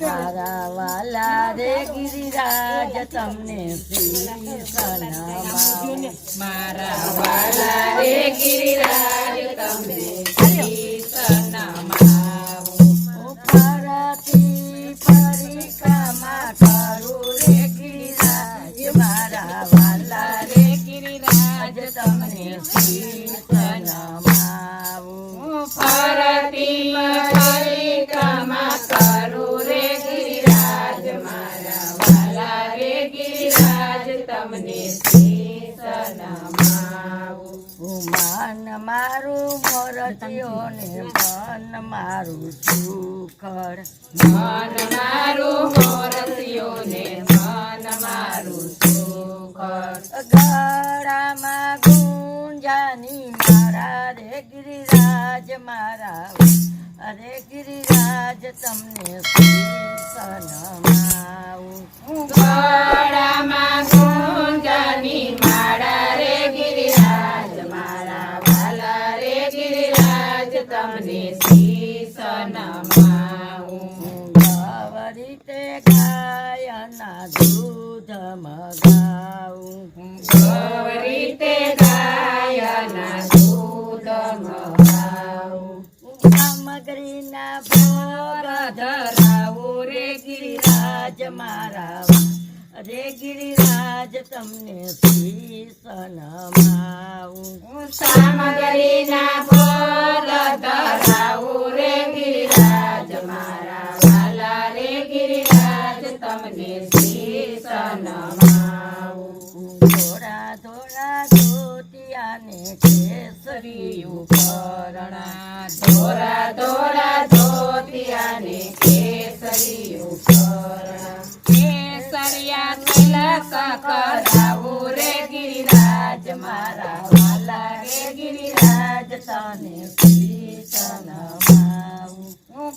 મારા વાલા રે ગિરિરાજ તમને શીશ નમાવું. મારા વાલા રે ગિરિરાજ તમને શીશ નમાવું. ફરતી પરિક્રમા કરું રે ગિરિરાજ મારા વાલા રે ગિરિરાજ તમને શીશ નમાવું. ફરતી પરિક્રમા કરું રે ગિરિરાજ મારા વાલા રે ગિરિરાજ તમને શીશ નમાવું. મન મારું મોરતીઓ ને મન મારું સુખડ. મન મારું મોરસિયો ને મન મારું સુખડ. ગળામાં ગુંજાની મારા રે ગિરિરાજ મારા અરે ગિરિરાજ તમને શીશ નમાવું. ગળામાં ગુંજાની માળા રે ગિરિરાજ મારા વાલા રે ગિરિરાજ તમને શીશ નમાવું. ગવરીતે ગાયના દૂધ મગાવું. ગૌરીતે ગાયના દૂધ મગાવું. સામગ્રીના ભોગ ધરાવું રે ગિરિરાજ મારા રે ગિરિરાજ તમને શીશ નમાવું. સામગ્રીના ભોગ ધરાવું રે ગિરિરાજ મારા વાલા રે ગિરિરાજ તમને શીશ નમાવું. ધોળા ધોળા ધોતિયાને કેસરીયું પરણા. ધોરા ધોરા ધોતિયાને કેસરીયું પરણા. કેસરિયા તિલક કરાવું રે ગિરિરાજ મારા વાલા રે ગિરિરાજ તને શીશ નમાવું.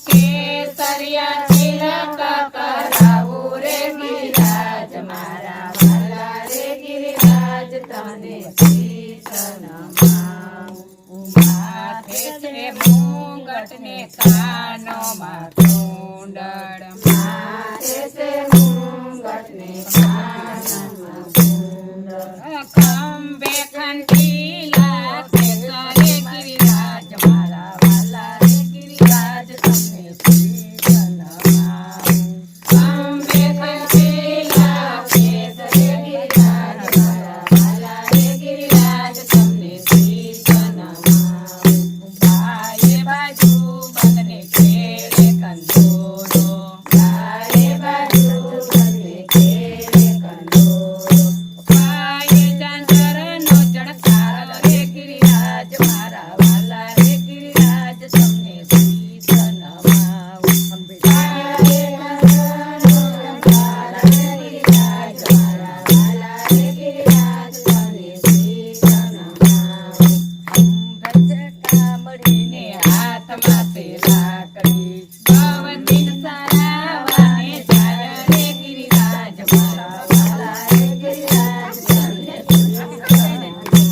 કેસરિયા તિલક કરાવું રે ગિરિરાજ મારા વાલા રે ગિરિરાજ તને શીશ નમાવું. માથે છે મુંગટ ને કાનોમાં કુંડળ. માથે છે મુંગટ ને કાનોમાં કુંડળ. ખંભે ખંડીલા કેસરે ગિરિરાજ મારા વાલા રે ગિરિરાજ તમને શીશ નમાવું. ખંભે ખંડીલા કેસરે ગિરિરાજ મારા વાલા રે ગિરિરાજ તમને શીશ નમાવું. બાએ બાજુ બંને ખેલે કંદોરો. બાએ બાજુ બંને ખેલે કંદોરો. પાયે ઝાંઝરનો ચણકાર રે ગિરિરાજ મારા વાલા રે ગિરિરાજ તમને શીશ નમાવું. પાયે ઝાંઝરનો ચણકાર રે ગિરિરાજ મારા વાલા રે ગિરિરાજ તમને શીશ નમાવું. અંબે કામડીને હાથમાં તે લાકડી. ગવંદીન સરાવાને જાય રે ગિરિરાજ મારા વાલા રે ગિરિરાજ તમને શીશ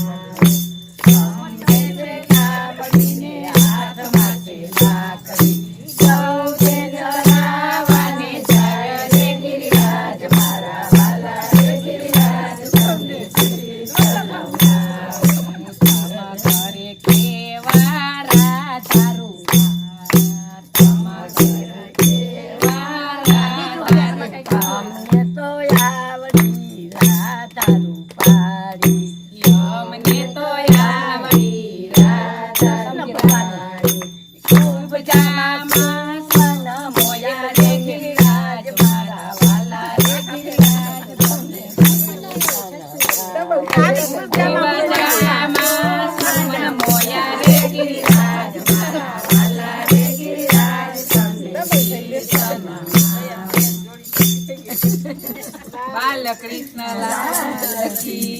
નમાવું. અંબે કામડીને હાથમાં તે લાકડી. ગવંદીન સરાવાને જાય રે ગિરિરાજ મારા વાલા રે ગિરિરાજ તમને શીશ નમાવું. ઘરે કેવા રાધારું અમને તો આવડી રાધા રૂપાળી. અમને તો આવડી રાધા રૂપાળી. ખૂબ જામાં સન મોયા રે ગિરિરાજ મારા વાલા રે ગિરિરાજ તમને ખૂબ જામાં સન મોયા રે ગિરિરાજ મારા વાલા રે ગિરિરાજ તમને શીશ નમાવું. બાલકૃષ્ણ લાલ કી